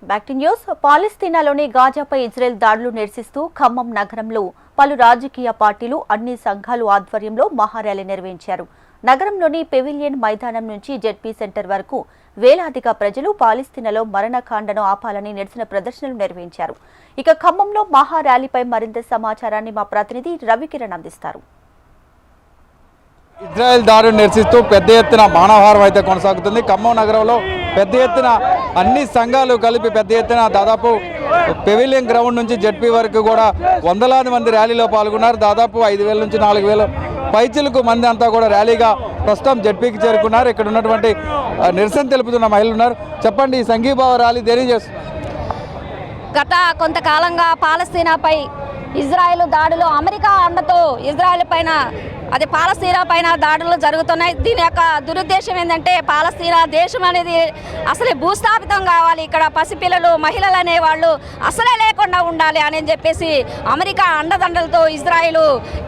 Back to news. పాలస్తీనాలోని గాజాపై Israel దాడులు నిరసిస్తూ ఖమ్మం నగరంలో పలు రాజకీయ పార్టీలు అన్ని సంఘాలు ఆధ్వర్యంలో మహార్యాలీ నిర్వహించారు. నగరంలోని పెవిలియన్ మైదానం నుంచి జెడ్పీ సెంటర్ వరకు వేలాదిగా ప్రజలు పాలస్తీనాలో మరణకాండను ఆపాలని నిరసన ప్రదర్శనలు నిర్వహించారు. ఇక ఖమ్మంలో మహార్యాలీపై మరింత సమాచారాన్ని మా ప్రతినిధి రవికిరణ్ అందిస్తారు. ఇజ్రాయెల్ దాడును నిరసిస్తూ పెద్ద ఎత్తున మానవహారం అయితే కొనసాగుతుంది. ఖమ్మం నగరంలో పెద్ద ఎత్తున అన్ని సంఘాలు కలిపి పెద్ద ఎత్తున దాదాపు పెవిలియన్ గ్రౌండ్ నుంచి జెడ్పీ వరకు కూడా వందలాది మంది ర్యాలీలో పాల్గొన్నారు. దాదాపు 5,000 నుంచి 4,000 పైచిలకు మంది అంతా కూడా ర్యాలీగా ప్రస్తుతం జెడ్పీకి చేరుకున్నారు. ఇక్కడ ఉన్నటువంటి నిరసన తెలుపుతున్న మహిళలు ఉన్నారు. చెప్పండి, ఈ సంఘీభావ ర్యాలీ దేని చేస్తుంది? గత కొంతకాలంగా పాలస్తీనాపై ఇజ్రాయెల్ దాడులు, అమెరికా అండతో ఇజ్రాయెల్ పైన పాలస్తీనా పైన దాడులు జరుగుతున్నాయి. దీని యొక్క దురుద్దేశం ఏంటంటే పాలస్తీనా దేశం అనేది అసలే భూస్థాపితం కావాలి, ఇక్కడ పసిపిల్లలు మహిళలు అనేవాళ్ళు అసలే లేకుండా ఉండాలి అని చెప్పేసి అమెరికా అండదండలతో ఇజ్రాయెల్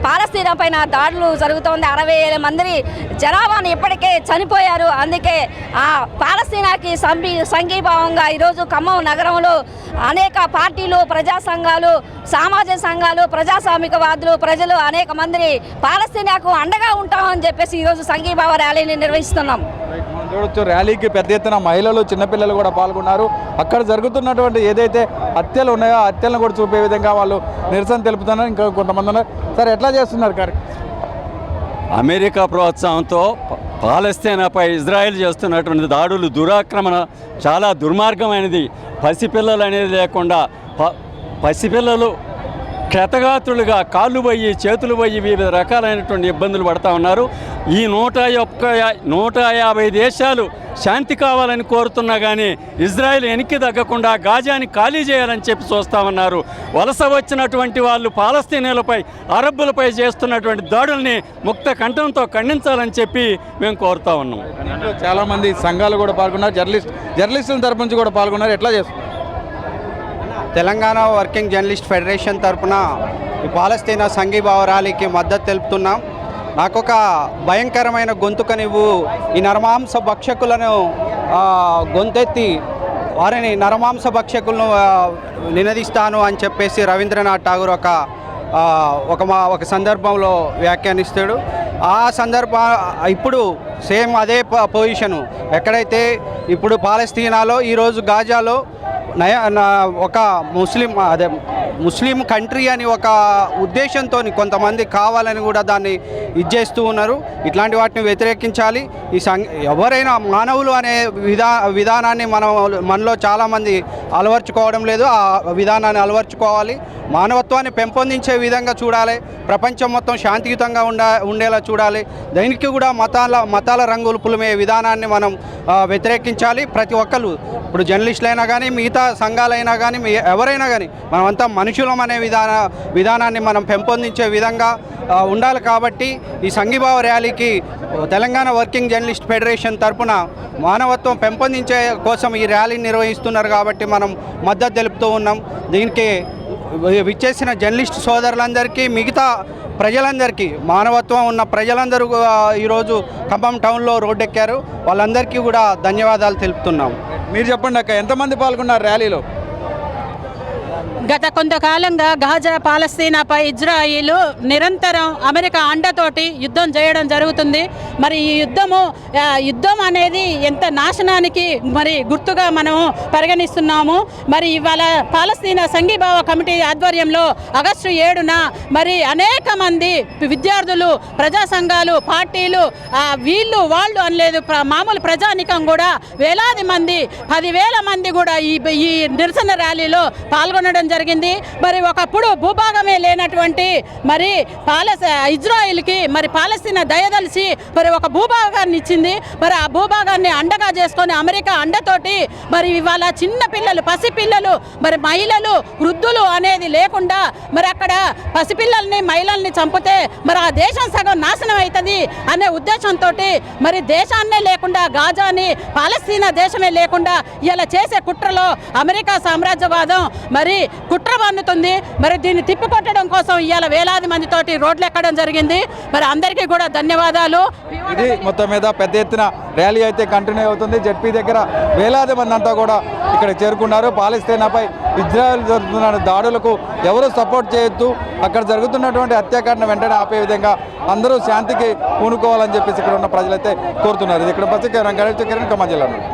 పాలస్తీనా పైన దాడులు జరుగుతోంది. 60,000 మంది జనాభాను ఇప్పటికే చనిపోయారు. అందుకే ఆ పాలస్తీనాకి సంఘీభావంగా ఈరోజు ఖమ్మం నగరంలో అనేక పార్టీలు, ప్రజా సంఘాలు, సామాజిక సంఘాలు, ప్రజాస్వామికవాదులు, ప్రజలు అనేక మంది పాలస్తీనాకు అండగా ఉంటామని చెప్పేసి ఈరోజు సంఘీభావ ర్యాలీని నిర్వహిస్తున్నాం. చూడొచ్చు, ర్యాలీకి పెద్ద ఎత్తున మహిళలు, చిన్నపిల్లలు కూడా పాల్గొన్నారు. అక్కడ జరుగుతున్నటువంటి ఏదైతే హత్యలు ఉన్నాయో ఆ హత్యలను కూడా చూపే విధంగా వాళ్ళు నిరసన తెలుపుతున్నారు. ఇంకా కొంతమంది ఉన్నారు. సరే, ఎట్లా చేస్తున్నారు కార్యక్రమం? అమెరికా ప్రోత్సాహంతో పాలస్తీనాపై ఇజ్రాయెల్ చేస్తున్నటువంటి దాడులు, దురాక్రమణ చాలా దుర్మార్గమైనది. పసిపిల్లలు అనేది లేకుండా పసిపిల్లలు క్షతగాత్రులుగా కాళ్ళు పోయి, చేతులు పోయి వివిధ రకాలైనటువంటి ఇబ్బందులు పడుతూ ఉన్నారు. ఈ 150 దేశాలు శాంతి కావాలని కోరుతున్నా కానీ ఇజ్రాయెల్ వెనక్కి తగ్గకుండా గాజాని ఖాళీ చేయాలని చెప్పి చూస్తూ ఉన్నారు. వలస వచ్చినటువంటి వాళ్ళు పాలస్తీనాలపై, అరబ్బులపై చేస్తున్నటువంటి దాడుల్ని ముక్త కంఠంతో ఖండించాలని చెప్పి మేము కోరుతా ఉన్నాం. చాలామంది సంఘాలు కూడా పాల్గొన్నారు. జర్నలిస్టుల తరపు నుంచి కూడా పాల్గొన్నారు. ఎట్లా చేస్తున్నారు? తెలంగాణ వర్కింగ్ జర్నలిస్ట్ ఫెడరేషన్ తరఫున ఈ పాలస్తీనా సంఘీభావ ర్యాలీకి మద్దతు తెలుపుతున్నాం. నాకొక భయంకరమైన గొంతుకనివ్వు, ఈ నరమాంస భక్షకులను గొంతెత్తి వారిని నరమాంస భక్షకులను నినదిస్తాను అని చెప్పేసి రవీంద్రనాథ్ ఠాగూర్ ఒక సందర్భంలో వ్యాఖ్యానిస్తాడు. ఆ ఇప్పుడు సేమ్ అదే పొజిషను ఎక్కడైతే ఇప్పుడు పాలస్తీనాలో, ఈరోజు గాజాలో ఒక ముస్లిం కంట్రీ అని ఒక ఉద్దేశంతో కొంతమంది కావాలని కూడా దాన్ని ఇచ్చేస్తూ ఉన్నారు. ఇట్లాంటి వాటిని వ్యతిరేకించాలి. ఎవరైనా మానవులు అనే విధానాన్ని మనలో చాలామంది అలవర్చుకోవడం లేదు. ఆ విధానాన్ని అలవర్చుకోవాలి. మానవత్వాన్ని పెంపొందించే విధంగా చూడాలి. ప్రపంచం మొత్తం శాంతియుతంగా ఉండేలా చూడాలి. దీనికి కూడా మతాల రంగులు పులిమే విధానాన్ని మనం వ్యతిరేకించాలి. ప్రతి ఒక్కరు, ఇప్పుడు జర్నలిస్టులైనా కానీ, మిగతా సంఘాలైనా కానీ, ఎవరైనా కానీ మనమంతా మనుషులం అనే విధానాన్ని మనం పెంపొందించే విధంగా ఉండాలి. కాబట్టి ఈ సంఘీభావ ర్యాలీకి తెలంగాణ వర్కింగ్ జర్నలిస్ట్ ఫెడరేషన్ తరఫున మానవత్వం పెంపొందించే కోసం ఈ ర్యాలీని నిర్వహిస్తున్నారు. కాబట్టి మనం మద్దతు తెలుపుతూ ఉన్నాం. దీనికి విచ్చేసిన జర్నలిస్ట్ సోదరులందరికీ, మిగతా ప్రజలందరికీ, మానవత్వం ఉన్న ప్రజలందరూ ఈరోజు ఖమ్మం టౌన్లో రోడ్డెక్కారు. వాళ్ళందరికీ కూడా ధన్యవాదాలు తెలుపుతున్నాం. మీరు చెప్పండి అక్క, ఎంతమంది పాల్గొన్నారు ర్యాలీలో? గత కొంతకాలంగా గాజా, పాలస్తీనాపై ఇజ్రాయిల్ నిరంతరం అమెరికా అండతోటి యుద్ధం చేయడం జరుగుతుంది. మరి ఈ యుద్ధం అనేది ఎంత నాశనానికి మరి గుర్తుగా మనం పరిగణిస్తున్నాము. మరి ఇవాళ పాలస్తీనా సంఘీభావ కమిటీ ఆధ్వర్యంలో ఆగస్టు 7న మరి అనేక మంది విద్యార్థులు, ప్రజా సంఘాలు, పార్టీలు, వీళ్ళు వాళ్ళు అనలేదు, మామూలు ప్రజానికం కూడా వేలాది మంది, 10,000 మంది కూడా ఈ నిరసన ర్యాలీలో పాల్గొనడం జరిగింది. మరి ఒకప్పుడు భూభాగమే లేనటువంటి మరి ఇజ్రాయిల్కి మరి పాలస్తీనా దయదలిసి మరి ఒక భూభాగాన్ని ఇచ్చింది. మరి ఆ భూభాగాన్ని అండగా చేసుకొని అమెరికా అండతోటి మరి ఇవాళ చిన్న పిల్లలు, పసిపిల్లలు, మరి మహిళలు, వృద్ధులు అనేది లేకుండా మరి అక్కడ పసిపిల్లల్ని, మహిళల్ని చంపితే మరి ఆ దేశం సగం నాశనం అవుతుంది అనే ఉద్దేశంతో మరి దేశాన్నే లేకుండా, గాజాని పాలస్తీనా దేశమే లేకుండా ఇలా చేసే కుట్రలో అమెరికా సామ్రాజ్యవాదం మరి కుట్ర పన్నుతుంది. మరి దీన్ని తిప్పికొట్టడం కోసం ఇవాళ వేలాది మందితోటి రోడ్లు ఎక్కడం జరిగింది. మరి అందరికీ కూడా ధన్యవాదాలు. ఇది మొత్తం మీద పెద్ద ఎత్తున ర్యాలీ అయితే కంటిన్యూ అవుతుంది. జెడ్పీ దగ్గర వేలాది మంది అంతా కూడా ఇక్కడ చేరుకున్నారు. పాలస్తీనాపై ఇజ్రాయెల్ జరుగుతున్న దాడులకు ఎవరు సపోర్ట్ చేయొద్దు, అక్కడ జరుగుతున్నటువంటి హత్యాకాండను వెంటనే ఆపే విధంగా అందరూ శాంతికి పూనుకోవాలని చెప్పేసి ఇక్కడ ఉన్న ప్రజలైతే కోరుతున్నారు. ఇది ఇక్కడ బస్సు కిరణ్ ఖమ్మం జిల్లా నుండి.